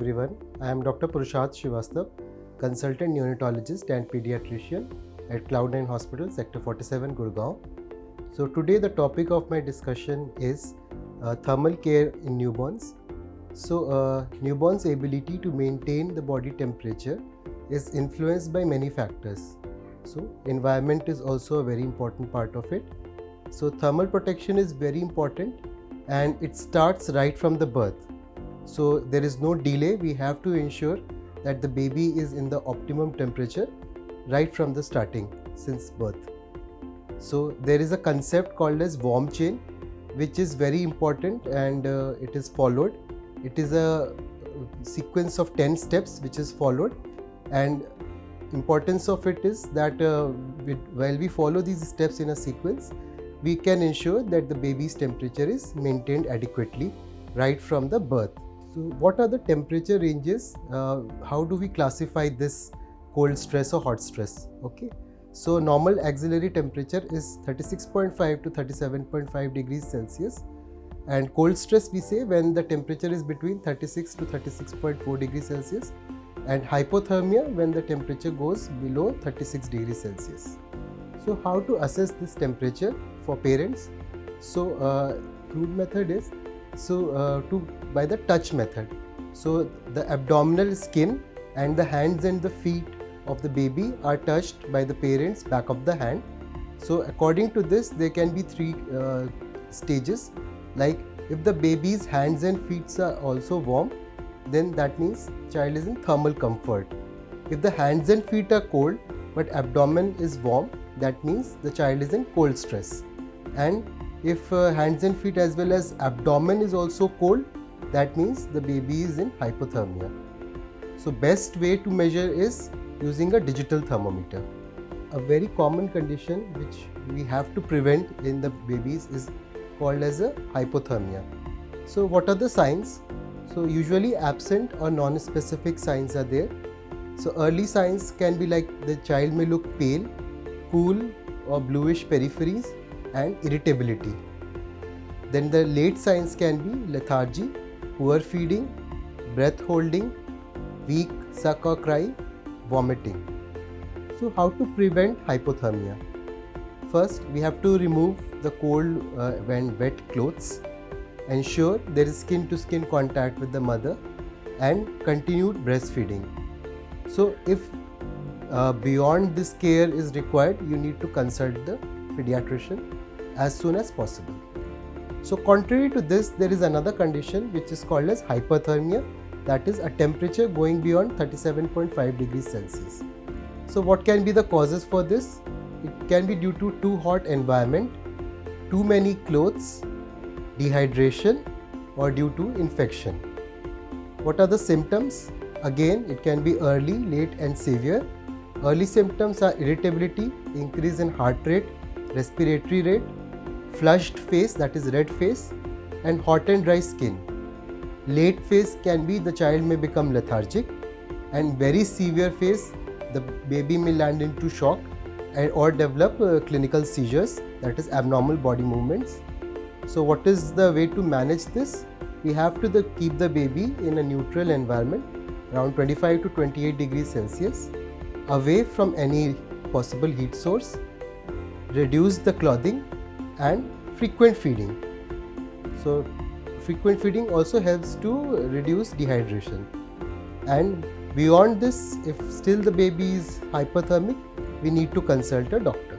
everyone. I am Dr. Purusharth Srivastava, consultant neonatologist and pediatrician at Cloudnine Hospital, Sector 47, Gurgaon. So today the topic of my discussion is thermal care in newborns. So newborns' ability to maintain the body temperature is influenced by many factors. So environment is also a very important part of it. So thermal protection is very important and it starts right from the birth. So there is no delay. We have to ensure that the baby is in the optimum temperature right from the starting since birth. So there is a concept called as warm chain, which is very important and it is followed. It is a sequence of 10 steps which is followed, and importance of it is that while we follow these steps in a sequence, we can ensure that the baby's temperature is maintained adequately right from the birth. So what are the temperature ranges? How do we classify this cold stress or hot stress? Okay. So normal axillary temperature is 36.5 to 37.5 degrees Celsius, and cold stress we say when the temperature is between 36 to 36.4 degrees Celsius, and hypothermia when the temperature goes below 36 degrees Celsius. So how to assess this temperature for parents? So crude method is by the touch method. So the abdominal skin and the hands and the feet of the baby are touched by the parents back of the hand. So according to this, there can be three stages. Like if the baby's hands and feet are also warm, then that means child is in thermal comfort. If the hands and feet are cold but abdomen is warm, that means the child is in cold stress. And if hands and feet as well as abdomen is also cold, that means the baby is in hypothermia. So best way to measure is using a digital thermometer. A very common condition which we have to prevent in the babies is called as a hypothermia. So what are the signs? So usually absent or non-specific signs are there. So early signs can be like the child may look pale, cool or bluish peripheries, and irritability. Then the late signs can be lethargy, poor feeding, breath holding, weak suck or cry, vomiting. So how to prevent hypothermia? First, we have to remove the cold and wet clothes, ensure there is skin to skin contact with the mother, and continued breastfeeding. So if beyond this care is required, you need to consult the pediatrician as soon as possible. So contrary to this, there is another condition which is called as hyperthermia, that is a temperature going beyond 37.5 degrees Celsius. So what can be the causes for this? It can be due to too hot environment, too many clothes, dehydration, or due to infection. What are the symptoms? Again, it can be early, late and severe. Early symptoms are irritability, increase in heart rate, respiratory rate, flushed face, that is red face, and hot and dry skin. Late phase can be the child may become lethargic, and very severe phase, the baby may land into shock or develop clinical seizures, that is abnormal body movements. So what is the way to manage this? We have to keep the baby in a neutral environment around 25 to 28 degrees Celsius, away from any possible heat source, reduce the clothing, and frequent feeding. So frequent feeding also helps to reduce dehydration. And beyond this, if still the baby is hypothermic, we need to consult a doctor.